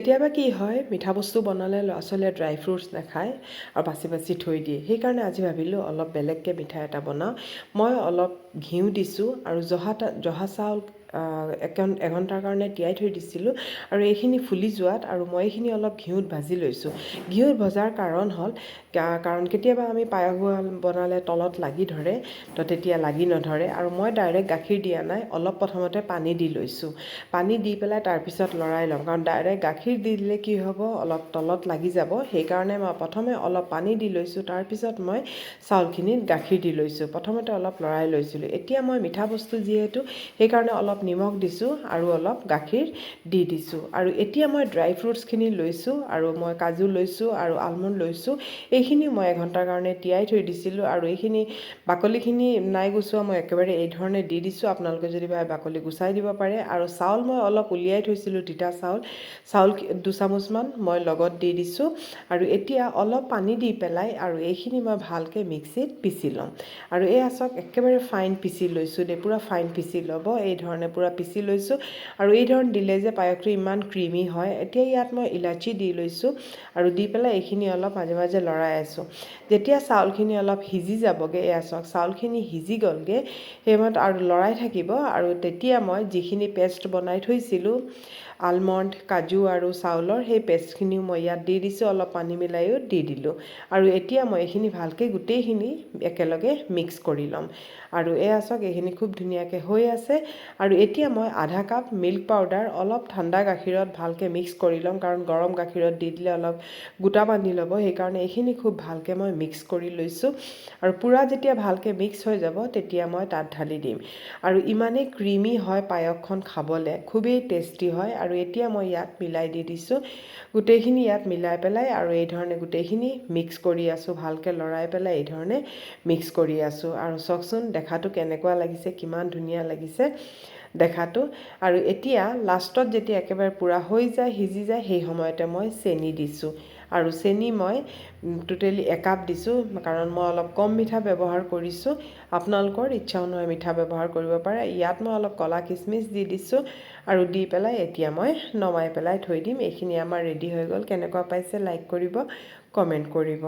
কেতিয়াবা কি হয় মিঠা বস্তু বনালে ল'ৰা ছোৱালীয়ে ড্ৰাই ফ্ৰুটছ নাখায় আৰু বাছি বাছি থৈ দিয়ে। সেইকাৰণে আজি ভাবিলোঁ অলপ বেলেগকৈ মিঠাই এটা বনাওঁ। মই অলপ ঘিউ দিছোঁ আৰু জহা চাউল এঘণ্টাৰ কাৰণে তিয়াই থৈ দিছিলোঁ আৰু এইখিনি ফুলি যোৱাত আৰু মই এইখিনি অলপ ঘিউত ভাজি লৈছোঁ। ঘিউত ভজাৰ কাৰণ হ'ল কাৰণ কেতিয়াবা আমি পায়স বনালে তলত লাগি ধৰে, তো তেতিয়া লাগি নধৰে। আৰু মই ডাইৰেক্ট গাখীৰ দিয়া নাই, অলপ প্ৰথমতে পানী দি লৈছোঁ। পানী দি পেলাই তাৰপিছত লৰাই ল'ম, কাৰণ ডাইৰেক্ট গাখীৰ দি দিলে কি হ'ব অলপ তলত লাগি যাব। সেইকাৰণে মই প্ৰথমে অলপ পানী দি লৈছোঁ, তাৰপিছত মই চাউলখিনিত গাখীৰ দি লৈছোঁ। প্ৰথমতে অলপ লৰাই লৈছিলোঁ। এতিয়া মই মিঠা বস্তু যিহেতু সেইকাৰণে অলপ নিমখ দিছোঁ আৰু অলপ গাখীৰ দি দিছোঁ। আৰু এতিয়া মই ড্ৰাই ফ্ৰুটছখিনি লৈছোঁ আৰু মই কাজু লৈছোঁ আৰু আলমণ্ড লৈছোঁ। এইখিনি মই এঘণ্টাৰ কাৰণে তিয়াই থৈ দিছিলোঁ আৰু এইখিনি বাকলিখিনি নাই গুচোৱা, মই একেবাৰে এই ধৰণে দি দিছোঁ। আপোনালোকে যদি ভাবে বাকলি গুচাই দিব পাৰে। আৰু চাউল মই অলপ উলিয়াই থৈছিলোঁ, তিতা চাউল 2 চামুচমান মই লগত দি দিছোঁ। আৰু এতিয়া অলপ পানী দি পেলাই আৰু এইখিনি মই ভালকৈ মিক্সিত পিচি ল'ম। আৰু এই আচক একেবাৰে ফাইন পিচি লৈছোঁ দেই, পূৰা ফাইন পিচি ল'ব। এই ধৰণে পূৰা পিচি লৈছোঁ আৰু এই ধৰণে দিলে যে পায়সটো ইমান ক্ৰিমি হয়। এতিয়া ইয়াত মই ইলাচি দি লৈছোঁ আৰু দি পেলাই এইখিনি অলপ মাজে মাজে লৰাই আছোঁ। যেতিয়া চাউলখিনি অলপ সিজি যাবগৈ, এয়া চাওক চাউলখিনি সিজি গ'লগৈ, সেইমতে আৰু লৰাই থাকিব। আৰু তেতিয়া মই যিখিনি পেষ্ট বনাই থৈছিলোঁ আলমণ্ড, কাজু আৰু চাউলৰ, সেই পেষ্টখিনিও মই ইয়াত দি দিছোঁ, অলপ পানী মিলাইও দি দিলোঁ। আৰু এতিয়া মই এইখিনি ভালকৈ গোটেইখিনি একেলগে মিক্স কৰি ল'ম। আৰু এয়া চাওক এইখিনি খুব ধুনীয়াকৈ হৈ আছে। আৰু এতিয়া মই আধা কাপ মিল্ক পাউডাৰ অলপ ঠাণ্ডা গাখীৰত ভালকৈ মিক্স কৰি ল'ম, কাৰণ গৰম গাখীৰত দি দিলে অলপ গোটা বান্ধি ল'ব। সেইকাৰণে এইখিনি খুব ভালকৈ মই মিক্স কৰি লৈছোঁ। আৰু পূৰা যেতিয়া ভালকৈ মিক্স হৈ যাব তেতিয়া মই তাত ঢালি দিম। আৰু ইমানেই ক্ৰিমি হয় পায়সখন খাবলৈ, খুবেই টেষ্টি হয়। আৰু এতিয়া মই ইয়াত মিলাই দি দিছোঁ গোটেইখিনি, ইয়াত মিলাই পেলাই আৰু এই ধৰণে গোটেইখিনি মিক্স কৰি আছোঁ, ভালকৈ লৰাই পেলাই এই ধৰণে মিক্স কৰি আছোঁ। আৰু চাওকচোন দেখাটো কেনেকুৱা লাগিছে, কিমান ধুনীয়া লাগিছে দেখাটো। আৰু এতিয়া লাষ্টত যেতিয়া একেবাৰে পূৰা হৈ যায়, সিজি যায়, সেই সময়তে মই চেনি দিছোঁ। আৰু চেনি মই টোটেলি 1 কাপ দিছোঁ, কাৰণ মই অলপ কম মিঠা ব্যৱহাৰ কৰিছোঁ। আপোনালোকৰ ইচ্ছা অনুসৰি মিঠা ব্যৱহাৰ কৰিব পাৰে। ইয়াত মই অলপ ক'লা কিচমিচ দি দিছোঁ আৰু দি পেলাই এতিয়া মই নমাই পেলাই থৈ দিম। এইখিনি আমাৰ ৰেডি হৈ গ'ল। কেনেকুৱা পাইছে লাইক কৰিব, কমেণ্ট কৰিব।